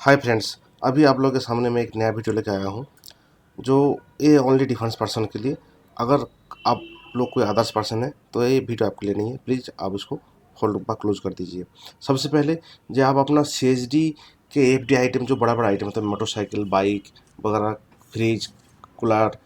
Hi friends, अभी आप लोगों के सामने मैं एक नया वीडियो लेके आया हूँ जो ये ओनली डिफेंस पर्सन के लिए। अगर आप लोग कोई अदर्स पर्सन है तो ये वीडियो आपके लिए नहीं है। प्लीज़ आप इसको होल्ड पर क्लोज कर दीजिए। सबसे पहले जो आप अपना CHD के FD आइटम जो बड़ा बड़ा आइटम मतलब मोटरसाइकिल, बाइक वगैरह, फ्रिज, कूलर,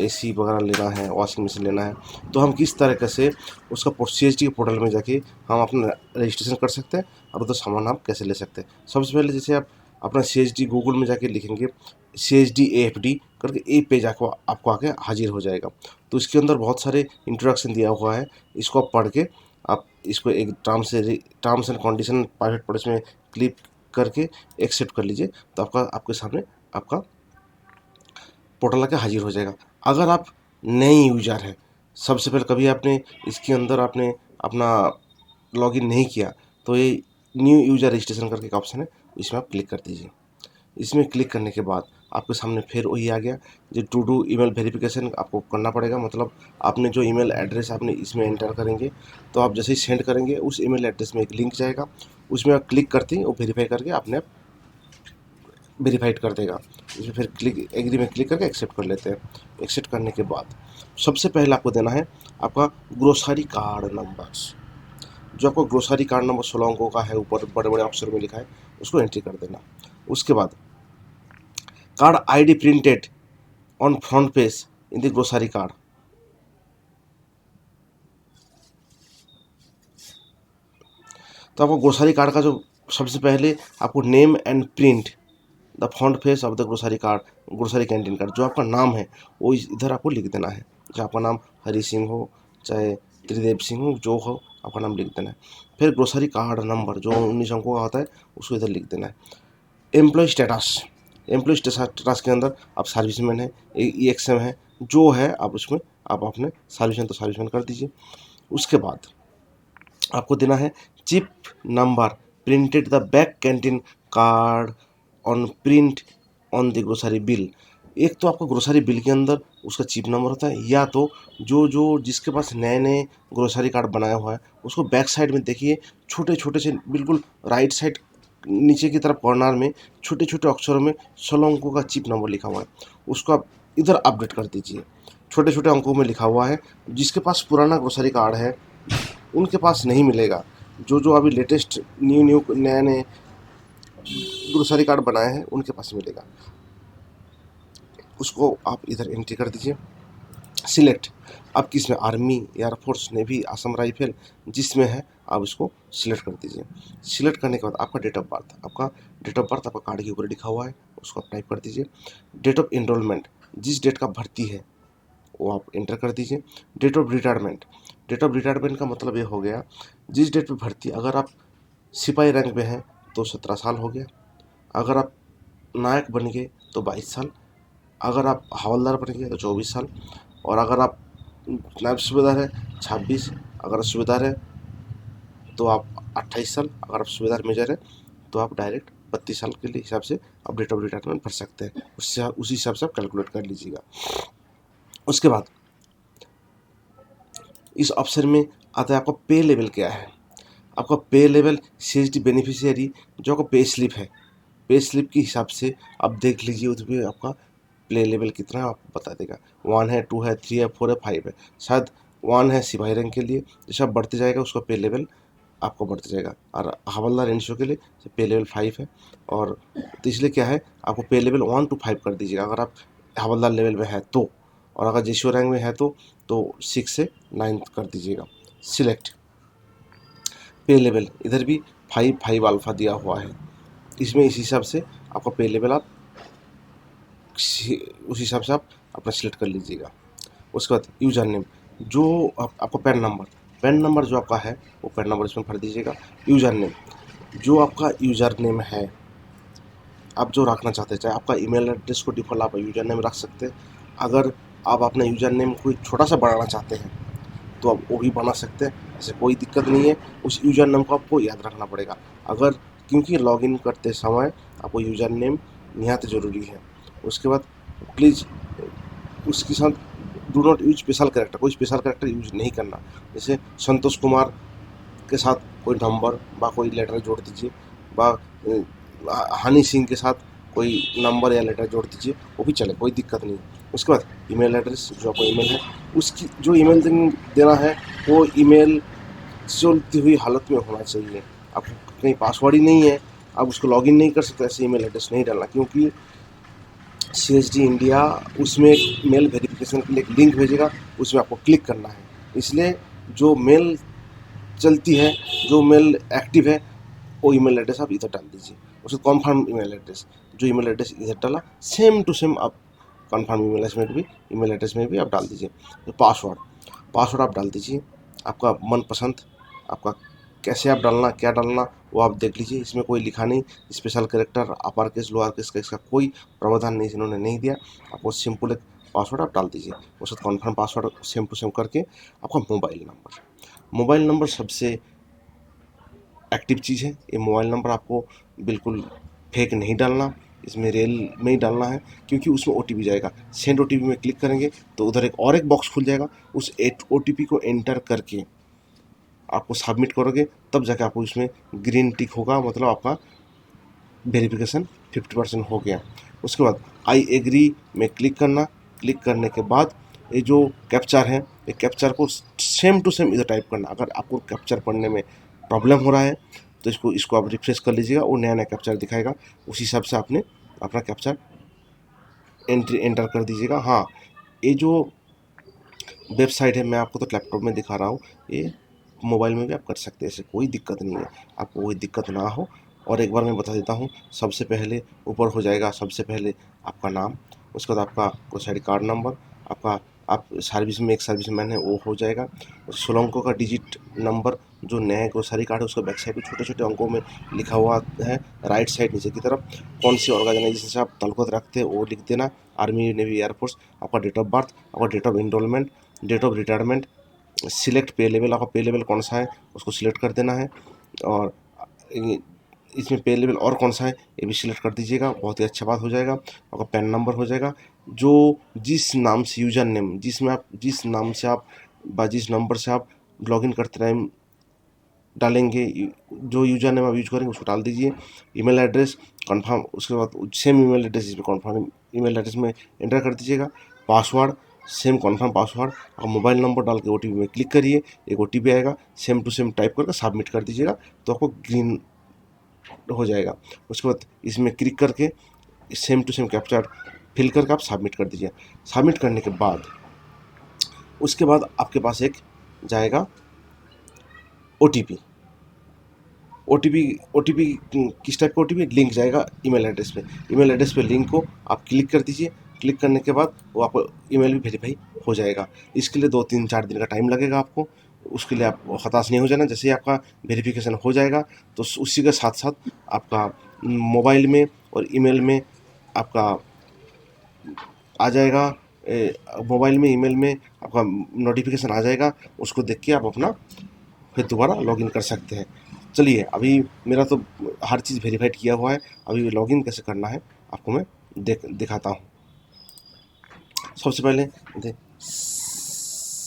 AC वगैरह लेना है, वॉशिंग मशीन लेना है, तो हम किस तरीके से उसका CHD के पोर्टल में जाके हम अपना रजिस्ट्रेशन कर सकते हैं और उधर सामान आप कैसे ले सकते हैं। सबसे पहले जैसे आप अपना CHD गूगल में जाके लिखेंगे CHD AFD करके एक पेज आपको आके हाजिर हो जाएगा। तो इसके अंदर बहुत सारे इंट्रोडक्शन दिया हुआ है, इसको आप पढ़ के आप इसको एक टर्म्स एंड कंडीशन प्राइवेट पर इसमें क्लिक करके एक्सेप्ट कर लीजिए, तो आपके सामने आपका पोर्टल आके हाजिर हो जाएगा। अगर आप नए यूज़र हैं, सबसे पहले कभी आपने इसके अंदर आपने अपना लॉगिन नहीं किया, तो ये न्यू यूज़र रजिस्ट्रेशन करके एक ऑप्शन है, इसमें आप क्लिक कर दीजिए। इसमें क्लिक करने के बाद आपके सामने फिर वही आ गया जो टू डू ईमेल वेरिफिकेशन आपको करना पड़ेगा। मतलब आपने जो ईमेल एड्रेस आपने इसमें एंटर करेंगे, तो आप जैसे ही सेंड करेंगे उस ईमेल एड्रेस में एक लिंक जाएगा, उसमें आप क्लिक करते ही वो वेरीफाई करके अपने आप वेरीफाइड कर देगा। इसमें फिर एग्री में क्लिक करके एक्सेप्ट कर लेते हैं। एक्सेप्ट करने के बाद सबसे पहले आपको देना है आपका ग्रोसरी कार्ड नंबर। जो आपको ग्रोसरी कार्ड नंबर 16 अंकों का है, ऊपर बड़े बड़े अक्षर में लिखा है, उसको एंट्री कर देना। उसके बाद card ID printed on front page in the grocery card. तो आपको ग्रोसरी कार्ड का जो सबसे पहले आपको name and print the front page of the grocery card, grocery canteen card, जो आपका नाम है वो इधर आपको लिख देना है। चाहे आपका नाम हरी सिंह हो, चाहे त्रिदेव सिंह हो, जो हो आपका नाम लिख देना है। फिर ग्रोसरी कार्ड नंबर जो 19 अंकों का होता है उसको इधर लिख देना है। एम्प्लॉय स्टेटस के अंदर आप सर्विसमैन है, EXM है, जो है आप उसमें आप अपने सर्विसमैन तो सर्विसमैन कर दीजिए। उसके बाद आपको देना है chip number printed the back canteen card on print on the grocery bill. एक तो आपका ग्रोसरी बिल के अंदर उसका चिप नंबर होता है, या तो जो जिसके पास नए नए ग्रोसरी कार्ड बनाया हुआ है उसको बैक साइड में देखिए, छोटे छोटे से बिल्कुल राइट साइड नीचे की तरफ कॉर्नर में छोटे छोटे अक्षरों में 16 अंकों का चिप नंबर लिखा हुआ है, उसको आप इधर अपडेट कर दीजिए। छोटे छोटे अंकों में लिखा हुआ है। जिसके पास पुराना ग्रोसरी कार्ड है उनके पास नहीं मिलेगा। जो जो अभी लेटेस्ट न्यू नए नए ग्रोसरी कार्ड बनाए हैं उनके पास मिलेगा। उसको आप इधर एंट्री कर दीजिए। सिलेक्ट आप किस में, army, air force, navy, Assam rifle, जिसमें है आप इसको सिलेक्ट कर दीजिए। सिलेक्ट करने के बाद आपका डेट ऑफ बर्थ आपका कार्ड के ऊपर लिखा हुआ है, उसको आप टाइप कर दीजिए। डेट ऑफ इनरोलमेंट, जिस डेट का भर्ती है वो आप एंटर कर दीजिए। डेट ऑफ रिटायरमेंट का मतलब ये हो गया जिस डेट पे भर्ती, अगर आप सिपाही रैंक में हैं तो 17 साल हो गया, अगर आप नायक बन गए तो 22 साल, अगर आप हवलदार बन गए तो 24 साल, और अगर आप नायब सूबेदार है 26, अगर आप सूबेदार है तो आप 28 साल, अगर आप सूबेदार मेजर है तो आप डायरेक्ट 32 साल के लिए हिसाब से आप डेट ऑफ रिटायरमेंट भर सकते हैं। उसी हिसाब से आप कैलकुलेट कर लीजिएगा। उसके बाद इस ऑप्शन में आता है आपका पे लेवल क्या है। आपका पे लेवल CHD बेनिफिशियरी जो आपका पे स्लिप है, पे स्लिप के हिसाब से आप देख लीजिए, उसमें आपका प्ले लेवल कितना है आपको बता देगा। 1 है, 2 है, 3 है, 4 है, 5 है। शायद 1 है सिपाही रैंक के लिए, जैसे आप बढ़ते जाएगा उसका पे लेवल आपको बढ़ते जाएगा। और हवलदार एनसीओ के लिए पे लेवल 5 है। और तो इसलिए क्या है, आपको पे लेवल 1 to 5 कर दीजिएगा अगर आप हवलदार लेवल में है तो, और अगर जेसीओ रैंक में है तो 6 से 9 कर दीजिएगा। सिलेक्ट पे लेवल, इधर भी 5 अल्फ़ा दिया हुआ है, इसमें इस हिसाब से आपका पे लेवल आप उस हिसाब से आप अपना सिलेक्ट कर लीजिएगा। उसके बाद यूज़र नेम, जो आपको पैन नंबर जो आपका है वो पैन नंबर इसमें भर दीजिएगा। यूज़र नेम, जो आपका यूज़र नेम है आप जो रखना चाहते हैं, चाहे आपका ईमेल एड्रेस को डिफ़ॉल्ट आप यूज़र नेम रख सकते हैं। अगर आप अपना यूज़र नेम कोई छोटा सा बढ़ाना चाहते हैं तो आप वो भी बना सकते हैं, ऐसे कोई दिक्कत नहीं है। उस यूज़र नेम को आपको याद रखना पड़ेगा, अगर क्योंकि लॉगिन करते समय आपको यूज़र नेम निहायत ज़रूरी है। उसके बाद प्लीज़ उसके साथ do not use special character, कोई स्पेशल कैरेक्टर यूज नहीं करना। जैसे संतोष कुमार के साथ कोई नंबर बा कोई लेटर जोड़ दीजिए, बा हनी सिंह के साथ कोई नंबर या लेटर जोड़ दीजिए, वो भी चले, कोई दिक्कत नहीं है। उसके बाद ईमेल एड्रेस, जो आपका ईमेल है, उसकी जो ईमेल देना है वो ईमेल चलती हुई हालत में होना चाहिए। आपको कहीं पासवर्ड ही नहीं है, आप उसको लॉगिन नहीं कर सकते, ऐसे ईमेल एड्रेस नहीं डालना, क्योंकि CSD इंडिया उसमें मेल वेरिफिकेशन के लिए एक लिंक भेजेगा, उसमें आपको क्लिक करना है। इसलिए जो मेल चलती है, जो मेल एक्टिव है, वो ईमेल एड्रेस आप इधर डाल दीजिए। उसको कॉन्फर्म ईमेल एड्रेस, जो ईमेल एड्रेस इधर डाला सेम टू सेम आप कॉन्फर्म ईमेल एड्रेस में भी आप डाल दीजिए। तो पासवर्ड आप डाल दीजिए, आपका मनपसंद, आपका कैसे आप डालना, क्या डालना, वो आप देख लीजिए। इसमें कोई लिखा नहीं, special character, upper case lower case का इसका कोई प्रावधान नहीं, इन्होंने नहीं दिया। आपको सिंपल एक पासवर्ड आप डाल दीजिए, उसके बाद confirm password same to same करके आपका मोबाइल नंबर सबसे एक्टिव चीज़ है। ये मोबाइल नंबर आपको बिल्कुल फेक नहीं डालना, इसमें रियल में ही डालना है, क्योंकि उसमें OTP जाएगा। सेंड OTP में क्लिक करेंगे तो उधर एक बॉक्स खुल जाएगा, उस OTP को एंटर करके आपको सबमिट करोगे, तब जाके आपको इसमें ग्रीन टिक होगा, मतलब आपका वेरिफिकेशन 50% हो गया। उसके बाद आई एग्री में क्लिक करना। क्लिक करने के बाद ये जो कैप्चर है, ये कैप्चर को सेम टू सेम इधर टाइप करना। अगर आपको कैप्चर पढ़ने में प्रॉब्लम हो रहा है तो इसको आप रिफ्रेश कर लीजिएगा, वो नया कैप्चर दिखाएगा, उस हिसाब से आपने अपना कैप्चर एंटर कर दीजिएगा। हाँ, ये जो वेबसाइट है, मैं आपको तो लैपटॉप में दिखा रहा हूँ, ये मोबाइल में भी आप कर सकते हैं, ऐसे कोई दिक्कत नहीं है, आपको कोई दिक्कत ना हो। और एक बार मैं बता देता हूँ, सबसे पहले ऊपर हो जाएगा, सबसे पहले आपका नाम, उसके बाद आपका ग्रोसरी कार्ड नंबर, आपका आप सर्विस में एक सर्विसमैन है वो हो जाएगा। 16 अंकों का डिजिट नंबर, जो नया ग्रोसरी कार्ड है उसका बैक साइड में छोटे छोटे अंकों में लिखा हुआ है, राइट साइड नीचे की तरफ कौन सी ऑर्गेनाइजेशन से आप ताल्लुक़ रखते हैं वो लिख देना, आर्मी, नेवी, एयरफोर्स, आपका डेट ऑफ बर्थ, आपका date of enrolment, date of retirement, select pay level, आपका पे लेवल कौन सा है उसको सिलेक्ट कर देना है। और इसमें पे लेवल और कौन सा है ये भी सिलेक्ट कर दीजिएगा, बहुत ही अच्छा बात हो जाएगा। आपका पैन नंबर हो जाएगा, जो जिस नाम से यूज़र नेम, जिस नाम से आप जिस नंबर से आप लॉगिन करते टाइम डालेंगे, जो यूज़र नेम आप यूज करेंगे उसको डाल दीजिए। ईमेल एड्रेस कंफर्म, उसके बाद सेम ईमेल एड्रेस इसमें कंफर्म ईमेल एड्रेस में एंटर कर दीजिएगा। पासवर्ड सेम कंफर्म पासवर्ड, और मोबाइल नंबर डाल के OTP में क्लिक करिए, एक OTP आएगा, सेम टू सेम टाइप करके सबमिट कर दीजिएगा, तो आपको ग्रीन हो जाएगा। उसके बाद इसमें क्लिक करके same to same captcha fill करके आप सबमिट कर दीजिए। सबमिट करने के बाद उसके बाद आपके पास एक जाएगा OTP। OTP किस टाइप का OTP लिंक जाएगा ईमेल एड्रेस पे। ईमेल एड्रेस पे लिंक को आप क्लिक कर दीजिए। क्लिक करने के बाद वो आपको ईमेल भी वेरीफाई हो जाएगा। इसके लिए 2-3-4 दिन का टाइम लगेगा आपको, उसके लिए आप हताश नहीं हो जाना। जैसे ही आपका वेरिफिकेशन हो जाएगा तो उसी के साथ साथ आपका मोबाइल में और ईमेल में आपका आ जाएगा, मोबाइल में ईमेल में आपका नोटिफिकेशन आ जाएगा, उसको देख के आप अपना फिर दोबारा लॉगिन कर सकते हैं। चलिए, अभी मेरा तो हर चीज़ वेरीफाइड किया हुआ है, अभी लॉगिन कैसे करना है आपको मैं दिखाता हूँ। सबसे पहले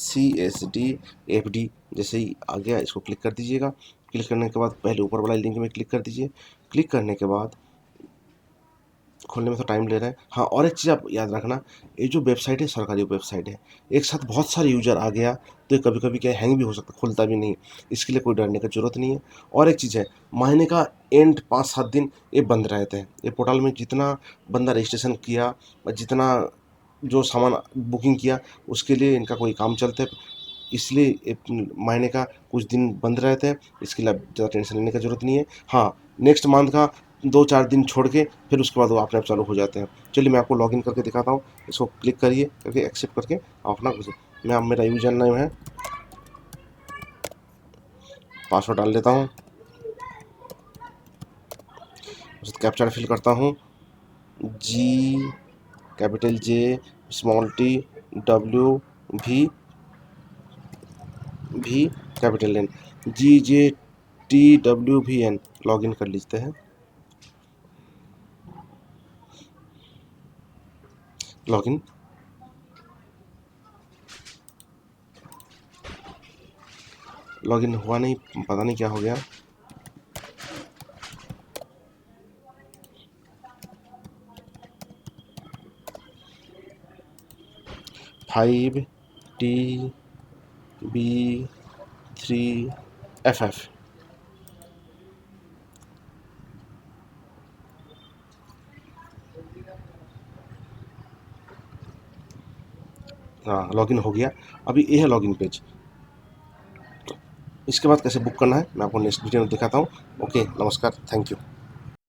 CSD जैसे ही आ गया इसको क्लिक कर दीजिएगा। क्लिक करने के बाद पहले ऊपर वाला लिंक में क्लिक कर दीजिए। क्लिक करने के बाद खोलने में तो टाइम ले रहा है। हाँ, और एक चीज़ आप याद रखना, ये जो वेबसाइट है सरकारी वेबसाइट है, एक साथ बहुत सारे यूज़र आ गया तो ये कभी कभी क्या हैंग भी हो सकता है, खुलता भी नहीं। इसके लिए कोई डरने की ज़रूरत नहीं है। और एक चीज़ है, महीने का एंड 5-7 दिन ये बंद रहते हैं। ये पोर्टल में जितना बंदा रजिस्ट्रेशन किया, जितना जो सामान बुकिंग किया, उसके लिए इनका कोई काम चलता है, इसलिए महीने का कुछ दिन बंद रहते हैं। इसके लिए ज़्यादा टेंशन लेने की ज़रूरत नहीं है। हाँ, नेक्स्ट मंथ का 2-4 दिन छोड़ के फिर उसके बाद वो अपने आप चालू हो जाते हैं। चलिए मैं आपको लॉगिन करके दिखाता हूँ। इसको क्लिक करिए, करके एक्सेप्ट करके आप अपना मैं मेरा यूजर नेम है, पासवर्ड डाल लेता हूँ, उसके कैप्चर फिल करता हूँ, G capital J small T W V capital N, GJTWVN login कर लेते हैं। लॉगिन हुआ नहीं, पता नहीं क्या हो गया। 5TB3FF। हाँ, लॉगिन हो गया। अभी ये है लॉगिन पेज। इसके बाद कैसे बुक करना है मैं आपको नेक्स्ट वीडियो में दिखाता हूँ। ओके, नमस्कार, थैंक यू।